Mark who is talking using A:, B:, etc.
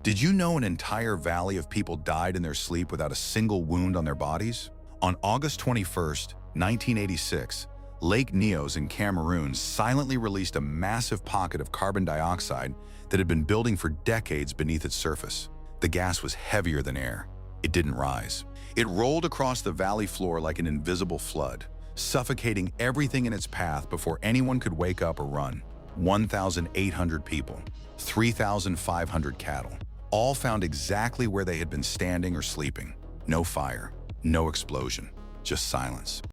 A: Did you know an entire valley of people died in their sleep without a single wound on their bodies? On August 21st, 1986, Lake Nyos in Cameroon silently released a massive pocket of carbon dioxide that had been building for decades beneath its surface. The gas was heavier than air. It didn't rise. It rolled across the valley floor like an invisible flood, suffocating everything in its path before anyone could wake up or run. 1,800 people, 3,500 cattle, all found exactly where they had been standing or sleeping. No fire, no explosion, just silence.